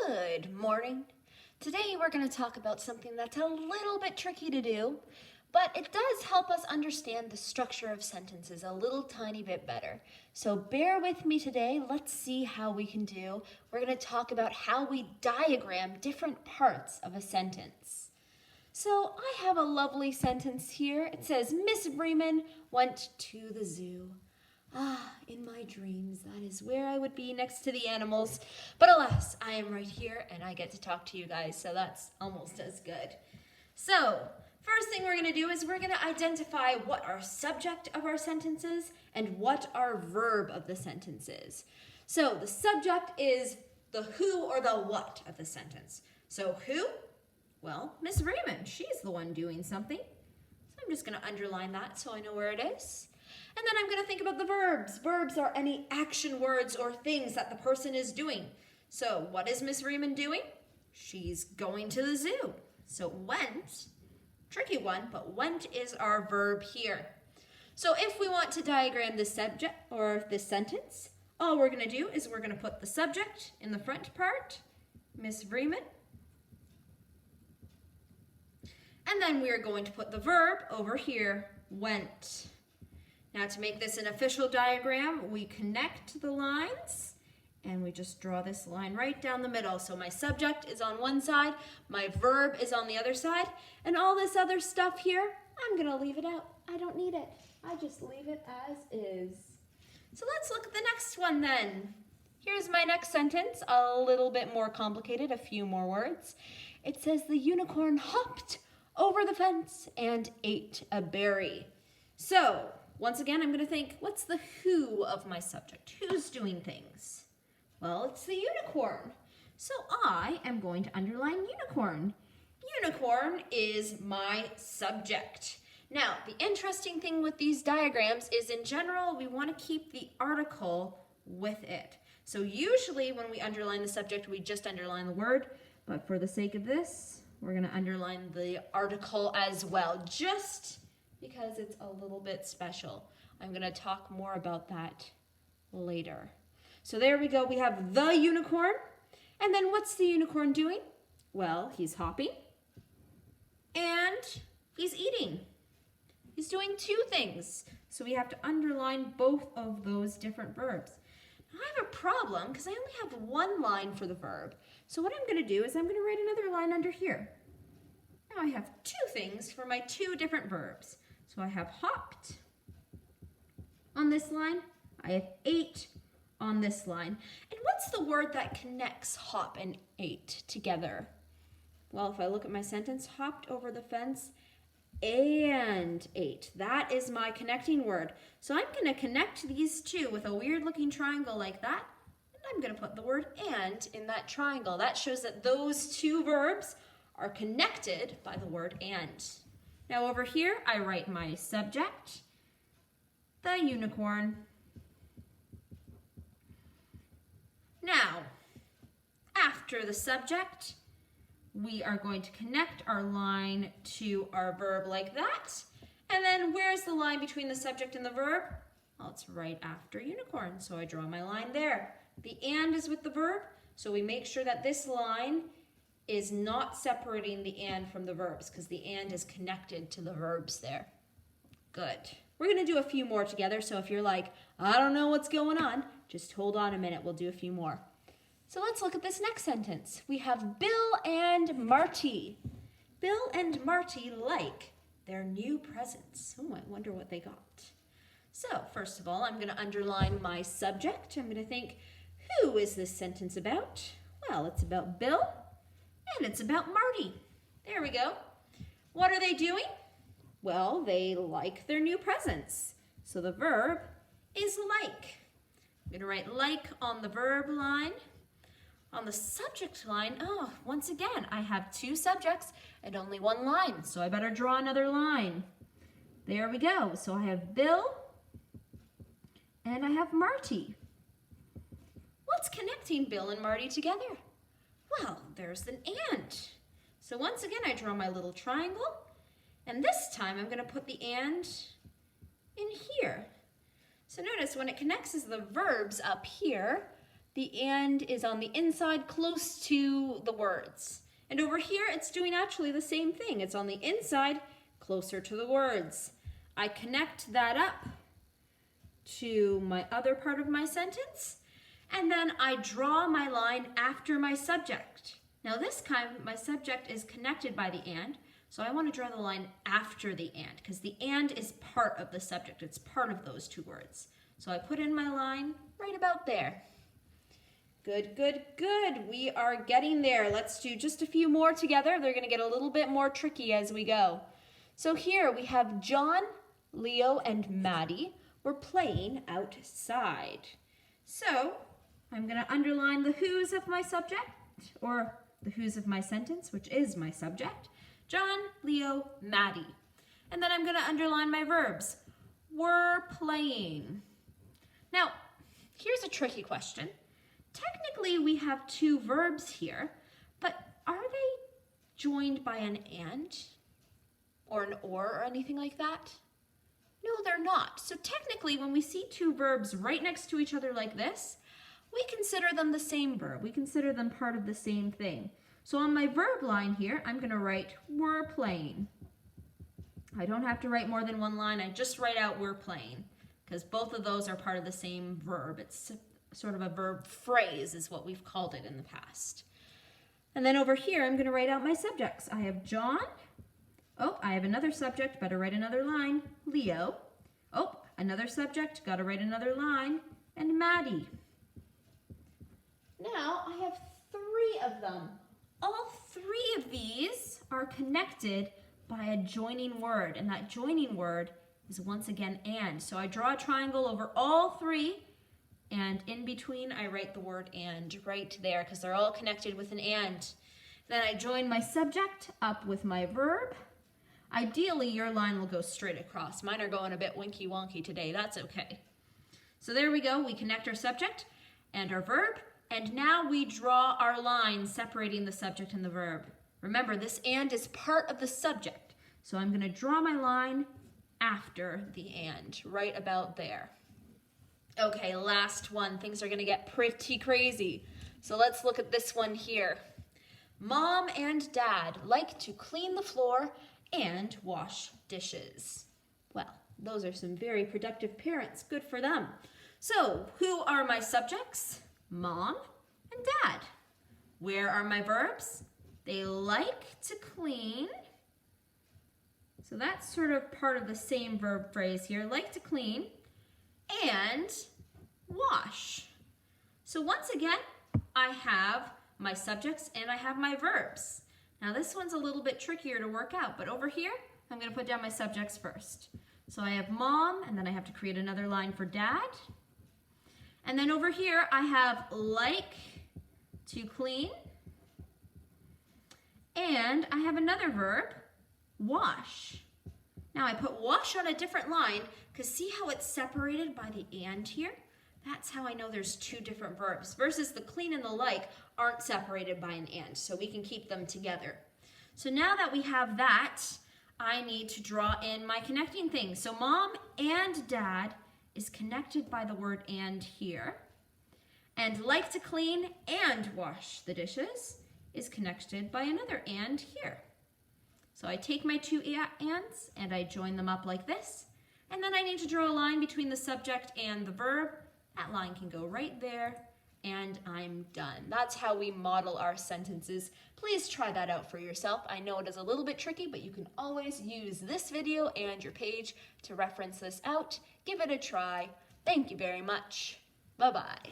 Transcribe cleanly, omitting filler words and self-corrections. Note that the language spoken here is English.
Good morning. Today we're going to talk about something that's a little bit tricky to do, but it does help us understand the structure of sentences a little tiny bit better. So bear with me today. Let's see how we can do. We're going to talk about how we diagram different parts of a sentence. So I have a lovely sentence here. It says, Miss Freeman went to the zoo. In my dreams, that is where I would be next to the animals. But alas, I am right here and I get to talk to you guys, so that's almost as good. So, first thing we're going to do is we're going to identify what our subject of our sentence is and what our verb of the sentence is. So, the subject is the who or the what of the sentence. So, who? Well, Miss Raymond, she's the one doing something. So I'm just going to underline that so I know where it is. And then I'm going to think about the verbs. Verbs are any action words or things that the person is doing. So what is Miss Raymond doing? She's going to the zoo. So went, tricky one, but went is our verb here. So if we want to diagram this subject or this sentence, all we're going to do is we're going to put the subject in the front part, Miss Raymond. And then we are going to put the verb over here, went. Now to make this an official diagram, we connect the lines and we just draw this line right down the middle. So my subject is on one side, my verb is on the other side, and all this other stuff here, I'm gonna leave it out. I don't need it. I just leave it as is. So let's look at the next one then. Here's my next sentence, a little bit more complicated, a few more words. It says the unicorn hopped over the fence and ate a berry. So, once again, I'm going to think, what's the who of my subject? Who's doing things? Well, it's the unicorn. So I am going to underline unicorn. Unicorn is my subject. Now, the interesting thing with these diagrams is in general, we want to keep the article with it. So usually when we underline the subject, we just underline the word, but for the sake of this, we're going to underline the article as well, just because it's a little bit special. I'm going to talk more about that later. So there we go. We have the unicorn. And then what's the unicorn doing? Well, he's hopping and he's eating. He's doing two things. So we have to underline both of those different verbs. Now I have a problem because I only have one line for the verb. So what I'm going to do is I'm going to write another line under here. Now I have two things for my two different verbs. So I have hopped on this line. I have ate on this line. And what's the word that connects hop and ate together? Well, if I look at my sentence, hopped over the fence and ate. That is my connecting word. So I'm going to connect these two with a weird looking triangle like that. And I'm going to put the word and in that triangle. That shows that those two verbs are connected by the word and. Now over here, I write my subject, the unicorn. Now, after the subject, we are going to connect our line to our verb like that. And then where's the line between the subject and the verb? Well, it's right after unicorn, so I draw my line there. The and is with the verb, so we make sure that this line is not separating the and from the verbs because the and is connected to the verbs there. Good. We're going to do a few more together, so if you're like, I don't know what's going on, just hold on a minute, we'll do a few more. So let's look at this next sentence. We have Bill and Marty. Bill and Marty like their new presents. Oh, I wonder what they got. So first of all, I'm going to underline my subject. I'm going to think, who is this sentence about? Well, it's about Bill. And it's about Marty. There we go. What are they doing? Well, they like their new presents. So the verb is like. I'm going to write like on the verb line. On the subject line, once again, I have two subjects and only one line. So I better draw another line. There we go. So I have Bill and I have Marty. What's connecting Bill and Marty together? Well, there's an and. So once again, I draw my little triangle, and this time I'm going to put the and in here. So notice when it connects the verbs up here, The and is on the inside close to the words. And over here, it's doing actually the same thing. It's on the inside closer to the words. I connect that up to my other part of my sentence, and then I draw my line after my subject. Now this time, my subject is connected by the and, so I want to draw the line after the and, because the and is part of the subject. It's part of those two words. So I put in my line right about there. Good, good, good. We are getting there. Let's do just a few more together. They're going to get a little bit more tricky as we go. So here we have John, Leo, and Maddie were playing outside. So I'm going to underline the who's of my subject, or the who's of my sentence, which is my subject. John, Leo, Maddie. And then I'm going to underline my verbs. Were playing. Now, here's a tricky question. Technically, we have two verbs here, but are they joined by an and or an or anything like that? No, they're not. So technically, when we see two verbs right next to each other like this, we consider them the same verb. We consider them part of the same thing. So on my verb line here, I'm going to write were playing. I don't have to write more than one line. I just write out were playing, because both of those are part of the same verb. It's sort of a verb phrase is what we've called it in the past. And then over here, I'm going to write out my subjects. I have John. Oh, I have another subject. Better write another line. Leo. Oh, another subject. Got to write another line. And Maddie. Now, I have three of them. All three of these are connected by a joining word. And that joining word is once again and. So I draw a triangle over all three. And in between, I write the word and right there, because they're all connected with an and. Then I join my subject up with my verb. Ideally, your line will go straight across. Mine are going a bit winky wonky today. That's okay. So there we go. We connect our subject and our verb. And now we draw our line separating the subject and the verb. Remember, this and is part of the subject. So I'm going to draw my line after the and, right about there. Okay, last one. Things are going to get pretty crazy. So let's look at this one here. Mom and Dad like to clean the floor and wash dishes. Well, those are some very productive parents. Good for them. So, who are my subjects? Mom and Dad. Where are my verbs? They like to clean. So that's sort of part of the same verb phrase here. Like to clean. And wash. So once again, I have my subjects and I have my verbs. Now this one's a little bit trickier to work out, but over here, I'm going to put down my subjects first. So I have mom, and then I have to create another line for dad. And then over here, I have like to clean. And I have another verb, wash. Now I put wash on a different line, because see how it's separated by the and here? That's how I know there's two different verbs, versus the clean and the like aren't separated by an and, so we can keep them together. So now that we have that, I need to draw in my connecting things. So mom and dad is connected by the word and here. And like to clean and wash the dishes is connected by another and here. So I take my two ands and I join them up like this. And then I need to draw a line between the subject and the verb. That line can go right there, and I'm done. That's how we model our sentences. Please try that out for yourself. I know it is a little bit tricky, but you can always use this video and your page to reference this out. Give it a try. Thank you very much. Bye-bye.